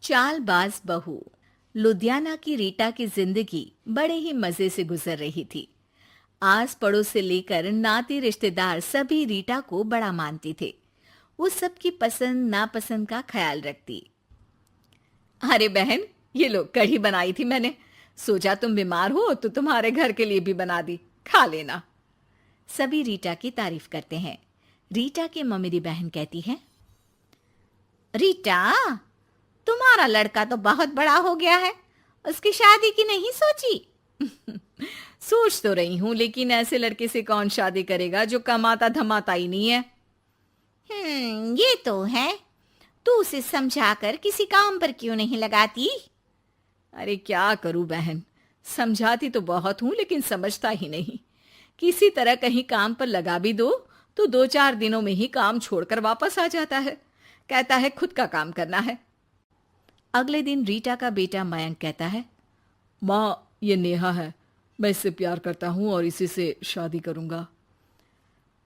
चालबाज बहू। लुधियाना की रीटा की जिंदगी बड़े ही मजे से गुजर रही थी। आस पड़ोस से लेकर नाती रिश्तेदार सभी रीटा को बड़ा मानते थे। वो सबकी पसंद नापसंद का ख्याल रखती। अरे बहन, ये लो कढ़ी बनाई थी मैंने। सोचा तुम बीमार हो तो तुम्हारे घर के लिए भी बना दी, खा लेना। सभी रीटा की तारीफ करते हैं। रीटा की ममेरी बहन कहती है, रीटा, तुम्हारा लड़का तो बहुत बड़ा हो गया है, उसकी शादी की नहीं सोची? सोच तो रही हूं, लेकिन ऐसे लड़के से कौन शादी करेगा जो कमाता धमाता ही नहीं है। ये तो है। तू उसे समझाकर किसी काम पर क्यों नहीं लगाती? अरे क्या करूं बहन, समझाती तो बहुत हूं लेकिन समझता ही नहीं। किसी तरह कहीं काम पर लगा भी दो तो 2-4 दिनों में ही काम छोड़कर वापस आ जाता है। कहता है खुद का काम करना है। अगले दिन रीटा का बेटा मयंक कहता है, माँ, ये नेहा है, मैं इससे प्यार करता हूं और इसी से शादी करूंगा।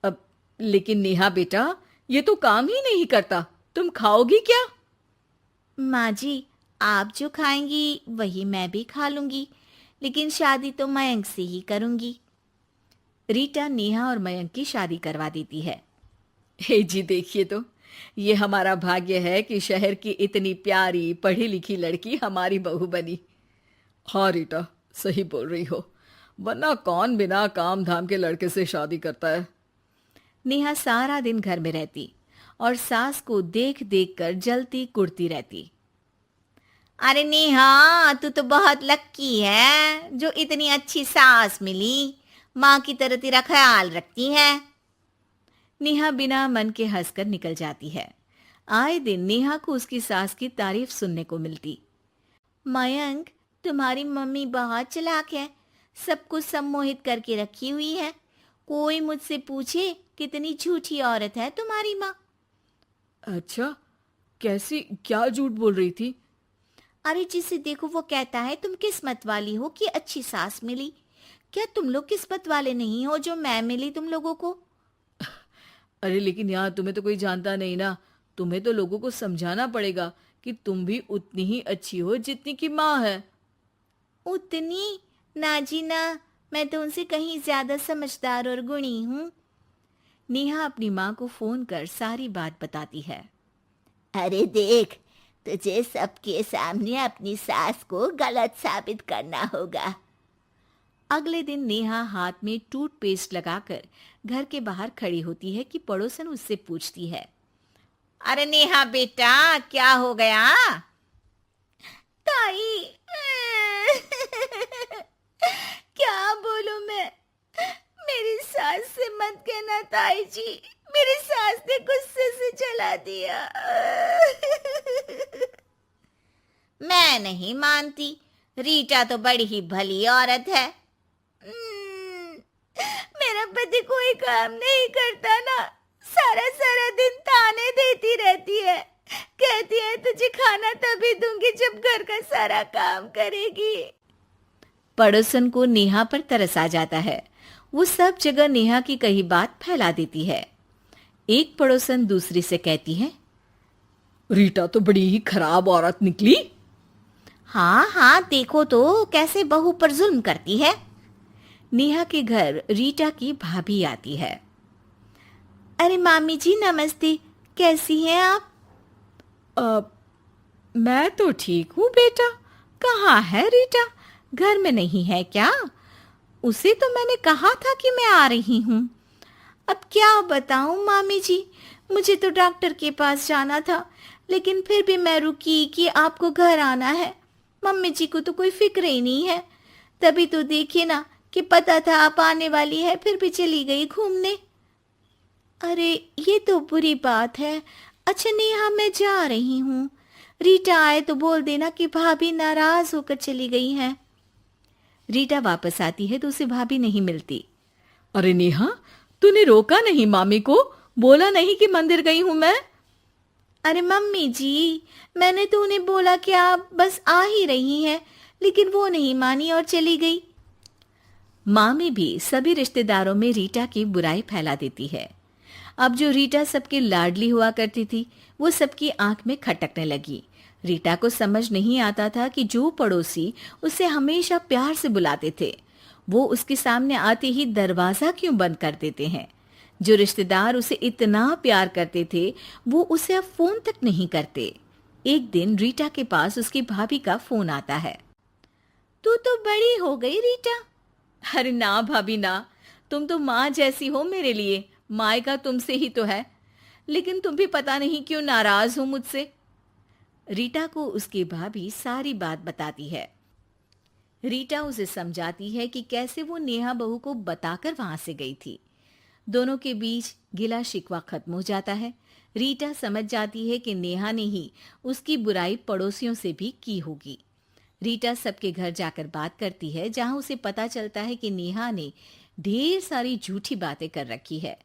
अब लेकिन नेहा बेटा, ये तो काम ही नहीं करता, तुम खाओगी क्या? माँ जी, आप जो खाएंगी वही मैं भी खा लूंगी, लेकिन शादी तो मयंक से ही करूंगी। रीटा नेहा और मयंक की शादी करवा देती है। हे जी, देखिए तो, ये हमारा भाग्य है कि शहर की इतनी प्यारी पढ़ी लिखी लड़की हमारी बहू बनी। हाँ रीटा, सही बोल रही हो, वरना कौन बिना काम धाम के लड़के से शादी करता है। नेहा सारा दिन घर में रहती और सास को देख देख कर जलती कुड़ती रहती। अरे नेहा, तू तो बहुत लक्की है जो इतनी अच्छी सास मिली, माँ की तरह तेरा ख्याल रखती है। नेहा बिना मन के हंसकर निकल जाती है। आए दिन नेहा को उसकी सास की तारीफ सुनने को मिलती। मयंक, तुम्हारी मम्मी बहुत चालाक है, सबको सम्मोहित करके रखी हुई है। कोई मुझसे पूछे कितनी झूठी औरत है तुम्हारी माँ। अच्छा, कैसी, क्या झूठ बोल रही थी? अरे जिसे देखो वो कहता है तुम किस्मत वाली हो कि अच्छी सास मिली। क्या तुम लोग किस्मत वाले नहीं हो जो मैं मिली तुम लोगों को? अरे लेकिन यार, तुम्हें तो कोई जानता नहीं ना। तुम्हें तो लोगों को समझाना पड़ेगा कि तुम भी उतनी ही अच्छी हो जितनी की माँ है। उतनी? ना जी ना, मैं तो उनसे कहीं ज्यादा समझदार और गुणी हूँ। नेहा अपनी माँ को फोन कर सारी बात बताती है। अरे देख, तुझे सबके सामने अपनी सास को गलत साबित करना होगा। अगले दिन नेहा हाथ में टूथपेस्ट लगाकर घर के बाहर खड़ी होती है कि पड़ोसन उससे पूछती है, अरे नेहा बेटा, क्या हो गया? ताई, क्या बोलूं मैं? मेरी सास से मत कहना ताई जी, मेरी सास ने गुस्से से जला दिया। मैं नहीं मानती, रीटा तो बड़ी ही भली औरत है। मेरा पति कोई काम नहीं करता ना, सारा सारा दिन ताने देती रहती है, कहती है तुझे खाना तभी दूंगी जब घर का सारा काम करेगी। पड़ोसन को नेहा पर तरस आ जाता है। वो सब जगह नेहा की कही बात फैला देती है। एक पड़ोसन दूसरी से कहती है, रीटा तो बड़ी ही खराब औरत निकली। हाँ हाँ, देखो तो कैसे बहू पर जुल्म करती है। नेहा के घर रीटा की भाभी आती है। अरे मामी जी नमस्ते, कैसी हैं आप? मैं तो ठीक हूँ बेटा। कहाँ है रीटा? घर में नहीं है क्या? उसे तो मैंने कहा था कि मैं आ रही हूँ। अब क्या बताऊँ मामी जी, मुझे तो डॉक्टर के पास जाना था, लेकिन फिर भी मैं रुकी कि आपको घर आना है। मम्मी जी को तो कोई फिक्र ही नहीं है। तभी तो देखिए ना कि पता था आप आने वाली है, फिर भी चली गई घूमने। अरे ये तो बुरी बात है। अच्छा नेहा, मैं जा रही हूँ। रीटा आए तो बोल देना कि भाभी नाराज होकर चली गई हैं। रीटा वापस आती है तो उसे भाभी नहीं मिलती। अरे नेहा, तूने रोका नहीं मामी को? बोला नहीं कि मंदिर गई हूं मैं? अरे मम्मी जी, मैंने तो उन्हें बोला कि आप बस आ ही रही हैं, लेकिन वो नहीं मानी और चली गई। मामी भी सभी रिश्तेदारों में रीटा की बुराई फैला देती है। अब जो रीटा सबकी लाडली हुआ करती थी, वो सबकी आंख में खटकने लगी। रीटा को समझ नहीं आता था कि जो पड़ोसी उसे हमेशा प्यार से बुलाते थे, वो उसके सामने आते ही दरवाजा क्यों बंद कर देते हैं। जो रिश्तेदार उसे इतना प्यार करते थे, वो उसे अब फोन तक नहीं करते। एक दिन रीटा के पास उसकी भाभी का फोन आता है। तू तो बड़ी हो गई रीटा। अरे ना भाभी ना, तुम तो माँ जैसी हो मेरे लिए, मायका तुमसे ही तो है। लेकिन तुम भी पता नहीं क्यों नाराज हो मुझसे। रीटा को उसकी भाभी सारी बात बताती है। रीटा उसे समझाती है कि कैसे वो नेहा बहू को बताकर वहां से गई थी। दोनों के बीच गिला शिकवा खत्म हो जाता है। रीटा समझ जाती है कि नेहा ने ही उसकी बुराई पड़ोसियों से भी की होगी। रीटा सबके घर जाकर बात करती है, जहां उसे पता चलता है कि नेहा ने ढेर सारी झूठी बातें कर रखी है।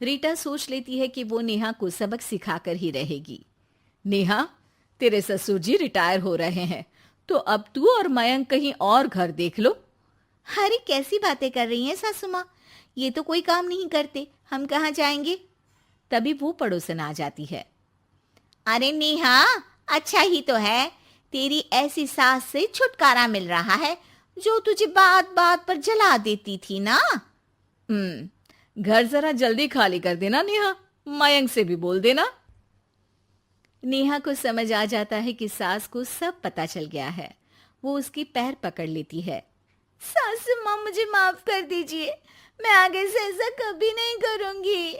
रीटा सोच लेती है कि वो नेहा को सबक सिखाकर ही रहेगी। नेहा, तेरे ससुर जी रिटायर हो रहे हैं, तो अब तू और मयंक कहीं और घर देख लो। अरे कैसी बातें कर रही हैं सासू माँ, ये तो कोई काम नहीं करते, हम कहाँ जाएंगे। तभी वो पड़ोसन आ जाती है। अरे नेहा, अच्छा ही तो है, तेरी ऐसी सास से छुटकारा मिल रहा है जो तुझे बात बात पर जला देती थी ना। घर जरा जल्दी खाली कर देना नेहा, मयंक से भी बोल देना। नेहा को समझ आ जाता है कि सास को सब पता चल गया है। वो उसकी पैर पकड़ लेती है। सासू माँ, मुझे माफ कर दीजिए, मैं आगे से ऐसा कभी नहीं करूंगी।